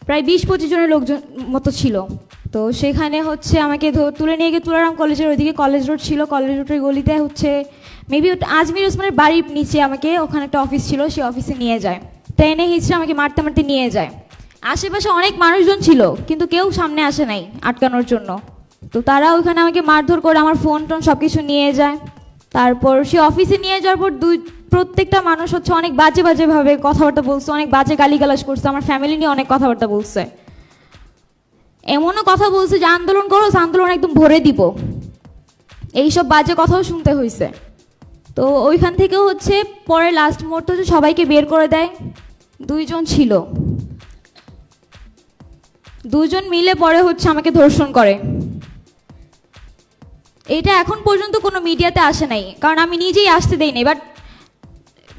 প্রায় 20-25 জনের লোকজন মতো ছিল। তো সেখানে হচ্ছে আমাকে তুলে নিয়ে গিয়ে তুলারাম কলেজের ওইদিকে কলেজ রোড ছিল, কলেজ রোডের গলিতে হচ্ছে মেবি আজমির ওসমানের বাড়ির নিচে আমাকে ওখানে একটা অফিস ছিল, সেই অফিসে নিয়ে যায়। ট্রেনে হিচড়ে আমাকে মারতে মারতে নিয়ে যায়। আশেপাশে অনেক মানুষজন ছিল কিন্তু কেউ সামনে আসে নাই আটকানোর জন্য। তো তারা ওইখানে আমাকে মারধর করে আমার ফোন টোন সব কিছু নিয়ে যায়। তারপর সে অফিসে নিয়ে যাওয়ার পর প্রত্যেকটা মানুষ হচ্ছে অনেক বাজে বাজেভাবে কথাবার্তা বলছে, অনেক বাজে গালিগালাজ করছে, আমার ফ্যামিলি নিয়ে অনেক কথাবার্তা বলছে। এমনও কথা বলছে যে আন্দোলন করো, আন্দোলন একদম ভরে দিব, এইসব বাজে কথাও শুনতে হয়েছে। তো ওইখান থেকেও হচ্ছে পরে লাস্ট মুহূর্তে হচ্ছে সবাইকে বের করে দেয়। 2 জন ছিল, 2 জন মিলে পরে হচ্ছে আমাকে ধর্ষণ করে। এটা এখন পর্যন্ত কোনো মিডিয়াতে আসে নাই, কারণ আমি নিজেই আসতে দেই নাই। বাট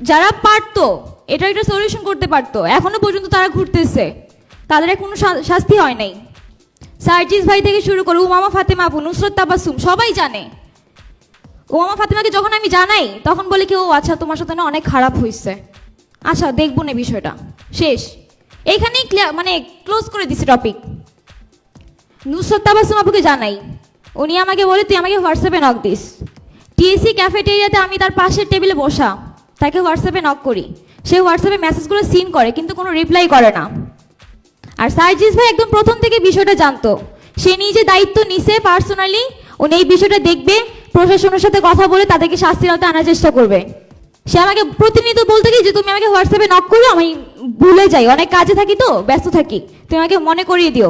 যারা পারতো এটা একটা সলিউশন করতে পারতো, এখনো পর্যন্ত তারা ঘুরতেছে, তাদের কোনো শাস্তি হয় নাই। সার্জিস ভাই থেকে শুরু করে উমামা ফাতেমা আপু, নুসরত তাবাসসুম, সবাই জানে। উমামা ফাতেমাকে যখন আমি জানাই তখন বলে কি, ও আচ্ছা তোমার সাথে না অনেক খারাপ হয়েছে, আচ্ছা দেখবো না বিষয়টা, শেষ। এইখানেই মানে ক্লোজ করে দিছে টপিক। নুসরত তাবাসসুম আপুকে জানাই, উনি আমাকে বলে তুই আমাকে হোয়াটসঅ্যাপে নক দিস। টিএসসি ক্যাফেটেরিয়াতে আমি তার পাশের টেবিলে বসা, তাকে হোয়াটসঅ্যাপে নক করি, সে হোয়াটসঅ্যাপে মেসেজগুলো সিন করে কিন্তু কোনো রিপ্লাই করে না। আর সার্জিস ভাই একদম প্রথম থেকে বিষয়টা জানতো, সে নিজে দায়িত্ব নিছে পার্সোনালি, উনি এই বিষয়টা দেখবে, প্রশাসনের সাথে কথা বলে তাদেরকে শাস্তির আওতায় আনার চেষ্টা করবে। সে আমাকে প্রতিনিয়ত বলতে কি যে তুমি আমাকে হোয়াটসঅ্যাপে নক করো, আমি ভুলে যাই, অনেক কাজে থাকি তো, ব্যস্ত থাকি, তুমি আমাকে মনে করিয়ে দিও।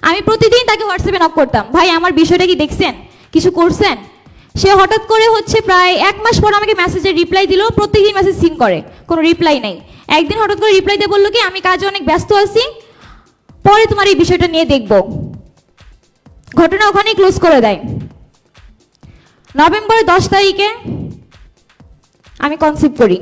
আমি প্রতিদিন তাকে হোয়াটসঅ্যাপে নক করতাম, ভাই আমার বিষয়টা কি দেখছেন, কিছু করছেন? সে হঠাৎ করে হচ্ছে প্রায় 1 মাস পর আমাকে মেসেজের রিপ্লাই দিল, প্রত্যেকদিন মেসেজ সিন করে, কোনো রিপ্লাই নাই। একদিন হঠাৎ করে রিপ্লাই দিয়ে বললো কি আমি কাজে অনেক ব্যস্ত আছি, পরে তোমার এই বিষয়টা নিয়ে দেখব। ঘটনা ওখানেই ক্লোজ করে দেয়। নভেম্বরের 10 তারিখে আমি কনসিভ করি।